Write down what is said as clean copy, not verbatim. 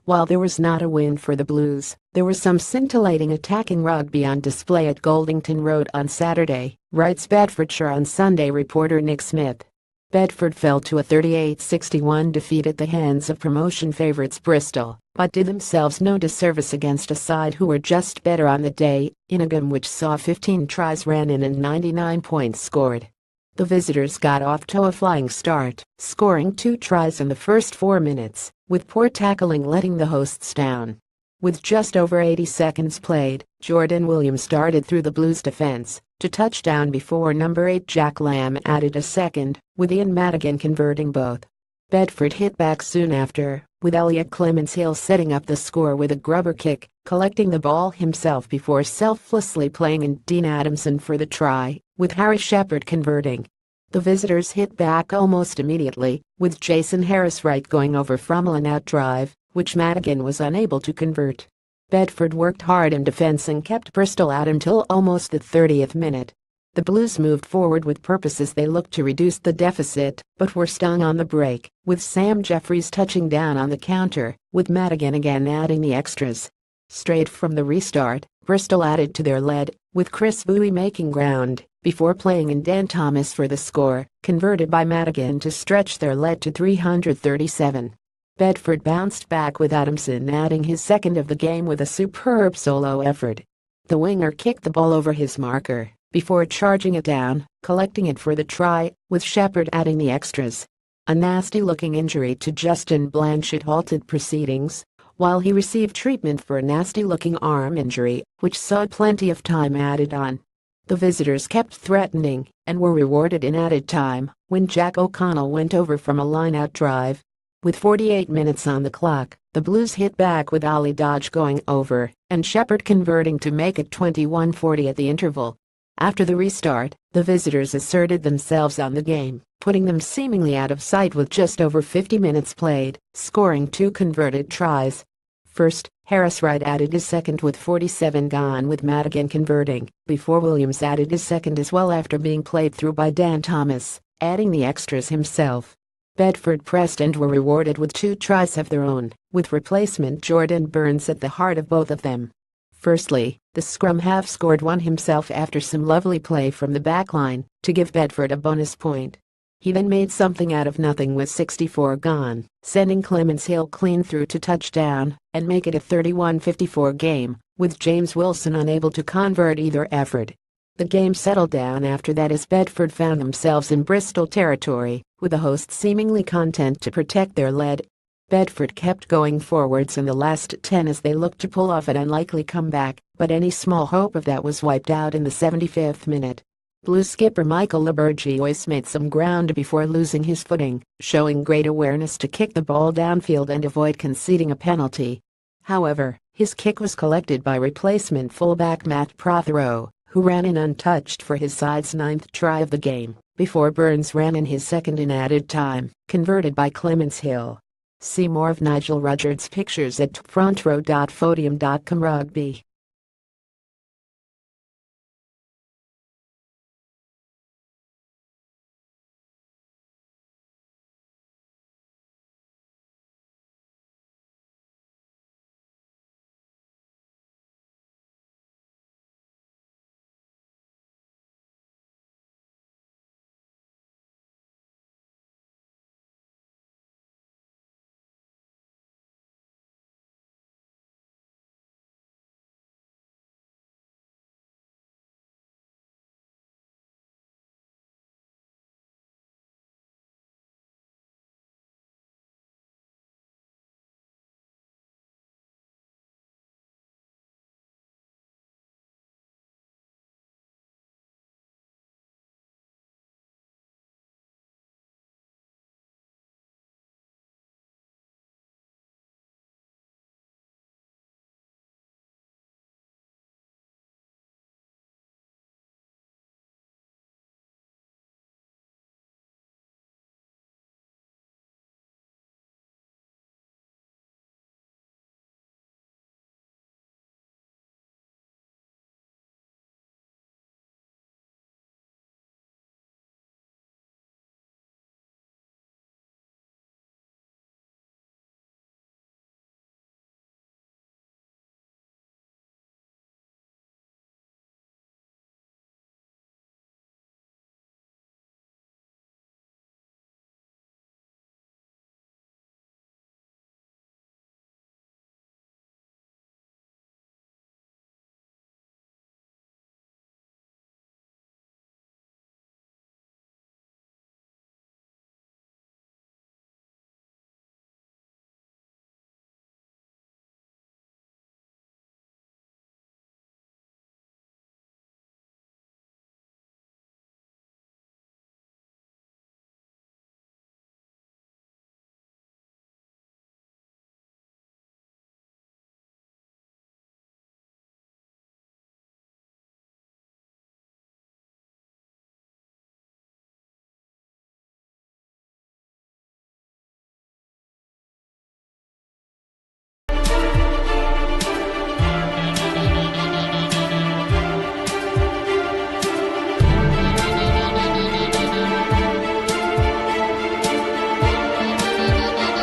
While there was not a win for the Blues, there was some scintillating attacking rugby on display at Goldington Road on Saturday, writes Bedfordshire on Sunday reporter Nick Smith. Bedford fell to a 38-61 defeat at the hands of promotion favourites Bristol, but did themselves no disservice against a side who were just better on the day, in a game which saw 15 tries ran in and 99 points scored. The visitors got off to a flying start, scoring 2 tries in the first 4 minutes, with poor tackling letting the hosts down. With just over 80 seconds played, Jordan Williams started through the Blues defense to touchdown before number 8 Jack Lamb added a second, with Ian Madigan converting both. Bedford hit back soon after, with Elliot Clements-Hill setting up the score with a grubber kick, collecting the ball himself before selflessly playing in Dean Adamson for the try, with Harry Shepherd converting. The visitors hit back almost immediately, with Jason Harris-Wright going over from a line-out drive, which Madigan was unable to convert. Bedford worked hard in defense and kept Bristol out until almost the 30th minute. The Blues moved forward with purpose as they looked to reduce the deficit, but were stung on the break, with Sam Jeffries touching down on the counter, with Madigan again adding the extras. Straight from the restart, Bristol added to their lead, with Chris Bowie making ground, before playing in Dan Thomas for the score, converted by Madigan to stretch their lead to 337. Bedford bounced back with Adamson adding his second of the game with a superb solo effort. The winger kicked the ball over his marker, before charging it down, collecting it for the try, with Shepherd adding the extras. A nasty-looking injury to Justin Blanchett halted proceedings, while he received treatment for a nasty-looking arm injury, which saw plenty of time added on. The visitors kept threatening, and were rewarded in added time, when Jack O'Connell went over from a line-out drive. With 48 minutes on the clock, the Blues hit back with Ollie Dodge going over, and Shepherd converting to make it 21-40 at the interval. After the restart, the visitors asserted themselves on the game, putting them seemingly out of sight with just over 50 minutes played, scoring 2 converted tries. First, Harris-Wright added his second with 47 gone with Madigan converting, before Williams added his second as well after being played through by Dan Thomas, adding the extras himself. Bedford pressed and were rewarded with 2 tries of their own, with replacement Jordan Burns at the heart of both of them. Firstly, the scrum half scored one himself after some lovely play from the backline to give Bedford a bonus point. He then made something out of nothing with 64 gone, sending Clements-Hill clean through to touchdown and make it a 31-54 game, with James Wilson unable to convert either effort. The game settled down after that as Bedford found themselves in Bristol territory, with the hosts seemingly content to protect their lead. Bedford kept going forwards in the last 10 as they looked to pull off an unlikely comeback, but any small hope of that was wiped out in the 75th minute. Blues skipper Michael Labergiois made some ground before losing his footing, showing great awareness to kick the ball downfield and avoid conceding a penalty. However, his kick was collected by replacement fullback Matt Prothero, who ran in untouched for his side's 9th try of the game, before Burns ran in his second in added time, converted by Clements-Hill. See more of Nigel Rudyard's pictures at frontrow.podium.com Rugby.